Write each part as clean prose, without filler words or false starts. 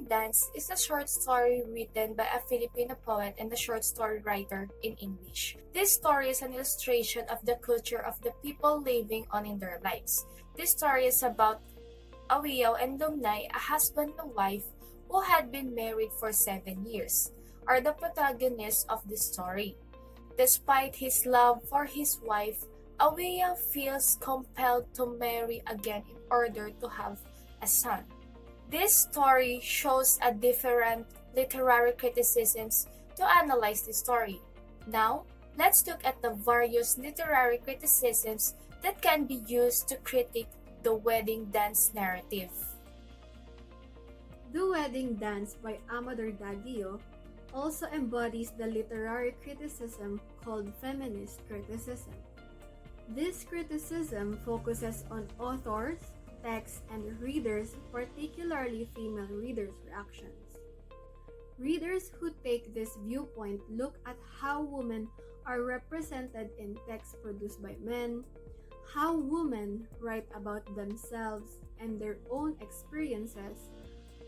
Wedding Dance is a short story written by a Filipino poet and a short story writer in English. This story is an illustration of the culture of the people living on in their lives. This story is about Awiyaw and Lumnay, a husband and wife who had been married for 7 years, are the protagonists of this story. Despite his love for his wife, Awiyaw feels compelled to marry again in order to have a son. This story shows a different literary criticisms to analyze the story. Now, let's look at the various literary criticisms that can be used to critique the wedding dance narrative. The Wedding Dance by Amador Daguio also embodies the literary criticism called Feminist Criticism. This criticism focuses on authors, text, and readers, particularly female readers' reactions. Readers who take this viewpoint look at how women are represented in texts produced by men, how women write about themselves and their own experiences,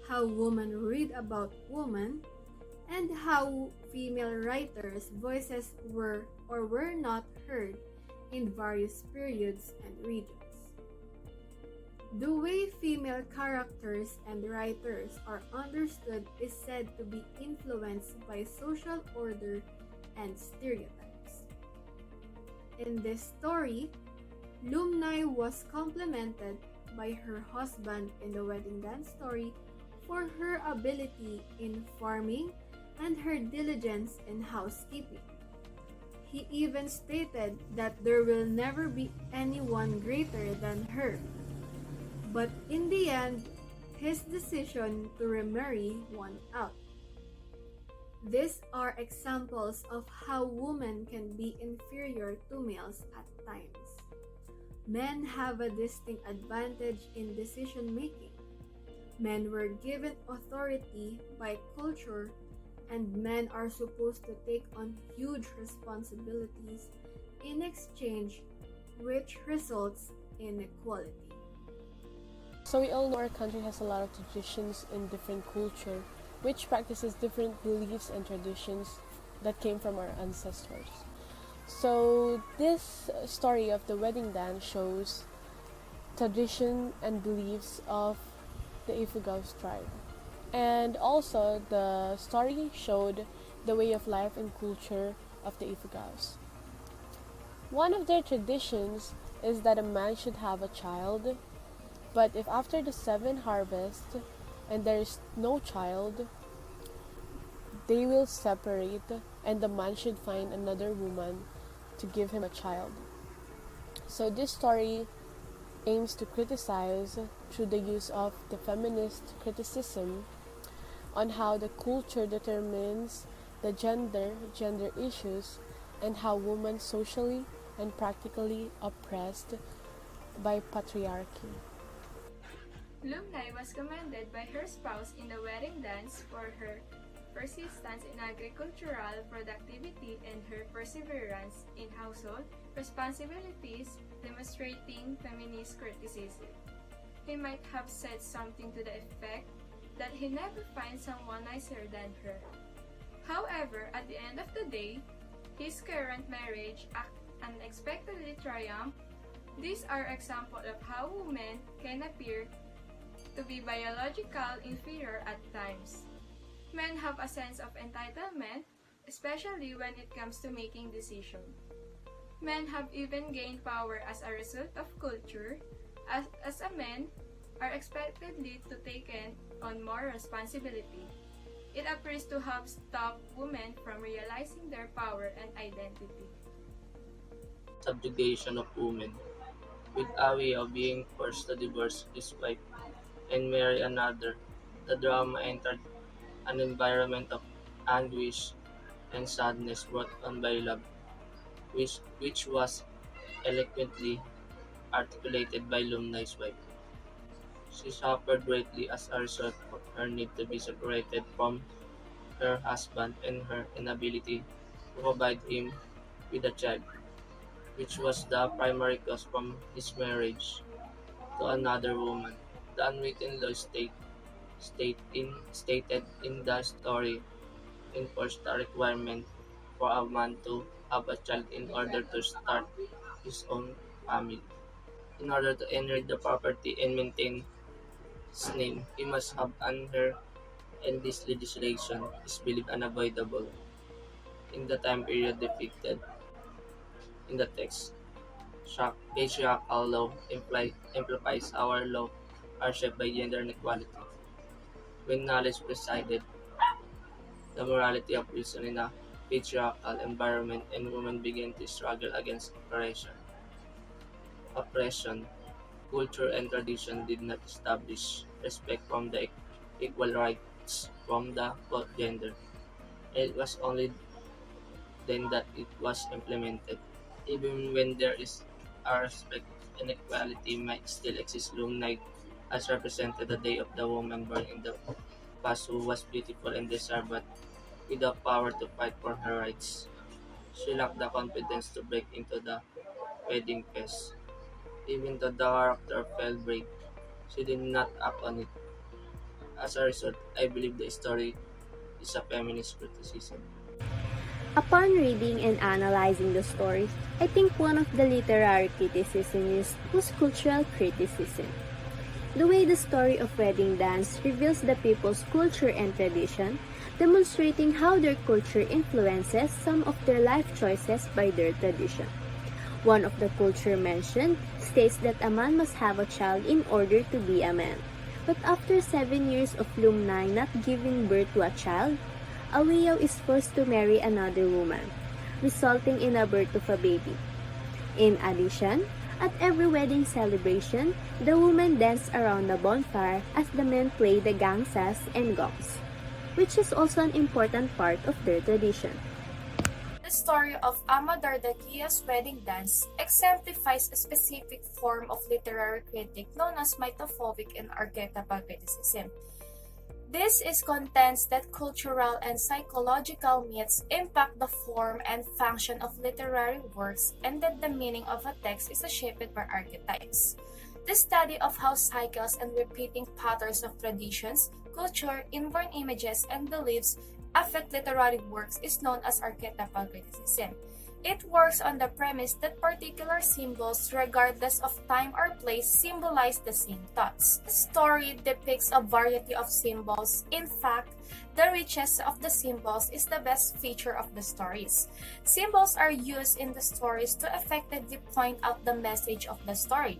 how women read about women, and how female writers' voices were or were not heard in various periods and regions. The way female characters and writers are understood is said to be influenced by social order and stereotypes. In this story, Lumnay was complimented by her husband in the wedding dance story for her ability in farming and her diligence in housekeeping. He even stated that there will never be anyone greater than her. But in the end, his decision to remarry won out. These are examples of how women can be inferior to males at times. Men have a distinct advantage in decision making. Men were given authority by culture, and men are supposed to take on huge responsibilities in exchange, which results in equality. So we all know our country has a lot of traditions in different culture, which practices different beliefs and traditions that came from our ancestors. So this story of the wedding dance shows tradition and beliefs of the Ifugao's tribe. And also the story showed the way of life and culture of the Ifugaos. One of their traditions is that a man should have a child, but if after the 7 harvest and there is no child, they will separate and the man should find another woman to give him a child. So this story aims to criticize through the use of the feminist criticism on how the culture determines the gender issues and how women socially and practically oppressed by patriarchy. Lumnay was commended by her spouse in the wedding dance for her persistence in agricultural productivity and her perseverance in household responsibilities, demonstrating feminist criticism. He might have said something to the effect that he never finds someone nicer than her. However, at the end of the day, his current marriage unexpectedly triumphed. These are examples of how women can appear to be biological inferior at times. Men have a sense of entitlement, especially when it comes to making decisions. Men have even gained power as a result of culture, as a men are expectedly to take on more responsibility. It appears to have stopped women from realizing their power and identity. Subjugation of women, with Awiyaw being forced to divorce his wife and marry another. The drama entered an environment of anguish and sadness brought on by love, which was eloquently articulated by Lumnay's wife. She suffered greatly as a result of her need to be separated from her husband and her inability to provide him with a child, which was the primary cause from his marriage to another woman. The unwritten law states stated in the story enforced the requirement for a man to have a child in order to start his own family. In order to inherit the property and maintain his name, he must have an heir, and this legislation is believed unavoidable in the time period depicted in the text. Patriarchal law implies our law are shaped by gender inequality. When knowledge presided, the morality of reason in a patriarchal environment and women began to struggle against oppression. Culture and tradition did not establish respect from the equal rights from the both gender. It was only then that it was implemented. Even when there is a respect, inequality might still exist. Loom Night has represented the day of the woman born in the past who was beautiful and deserved but without power to fight for her rights. She lacked the confidence to break into the wedding feast. Even though the character felt brave, she did not act on it. As a result, I believe the story is a feminist criticism. Upon reading and analyzing the story, I think one of the literary criticisms was cultural criticism. The way the story of Wedding Dance reveals the people's culture and tradition, demonstrating how their culture influences some of their life choices by their tradition. One of the culture mentioned states that a man must have a child in order to be a man. But after 7 years of Lumnay not giving birth to a child, Awiyaw is forced to marry another woman, resulting in a birth of a baby. In addition, at every wedding celebration, the women dance around the bonfire as the men play the gangsas and gongs, which is also an important part of their tradition. The story of Amador Daguio's wedding dance exemplifies a specific form of literary critique known as mitophobic and archetypal criticism. This is contends that cultural and psychological myths impact the form and function of literary works and that the meaning of a text is shaped by archetypes. The study of how cycles and repeating patterns of traditions, culture, inborn images, and beliefs affect literary works is known as archetypal criticism. It works on the premise that particular symbols, regardless of time or place, symbolize the same thoughts. The story depicts a variety of symbols. In fact, the richness of the symbols is the best feature of the stories. Symbols are used in the stories to effectively point out the message of the story.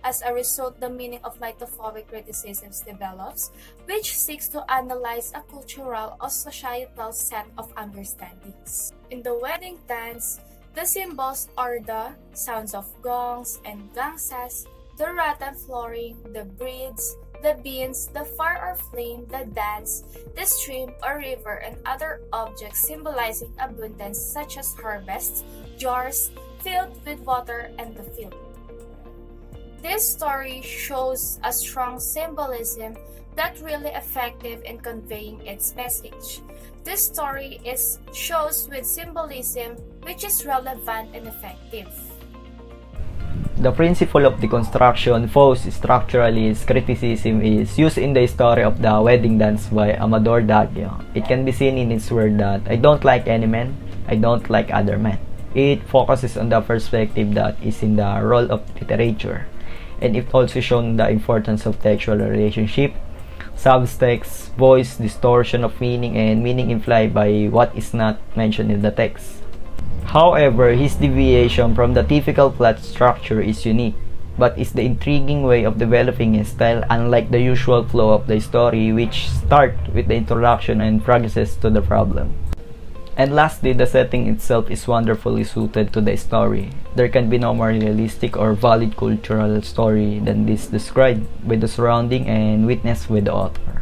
As a result, the meaning of mitophobic criticisms develops, which seeks to analyze a cultural or societal set of understandings. In the wedding dance, the symbols are the sounds of gongs and gangsas, the rattan flooring, the breeds, the beans, the fire or flame, the dance, the stream or river, and other objects symbolizing abundance such as harvests, jars filled with water, and the field. This story shows a strong symbolism that's really effective in conveying its message. This story shows with symbolism which is relevant and effective. The principle of deconstruction forced structuralist criticism is used in the story of the wedding dance by Amador Daguio. It can be seen in its word that I don't like any men, I don't like other men. It focuses on the perspective that is in the role of literature. And it also shown the importance of textual relationship, subtext, voice, distortion of meaning, and meaning implied by what is not mentioned in the text. However, his deviation from the typical plot structure is unique, but is the intriguing way of developing his style unlike the usual flow of the story which start with the introduction and progresses to the problem. And lastly, the setting itself is wonderfully suited to the story. There can be no more realistic or valid cultural story than this described by the surrounding and witnessed by the author.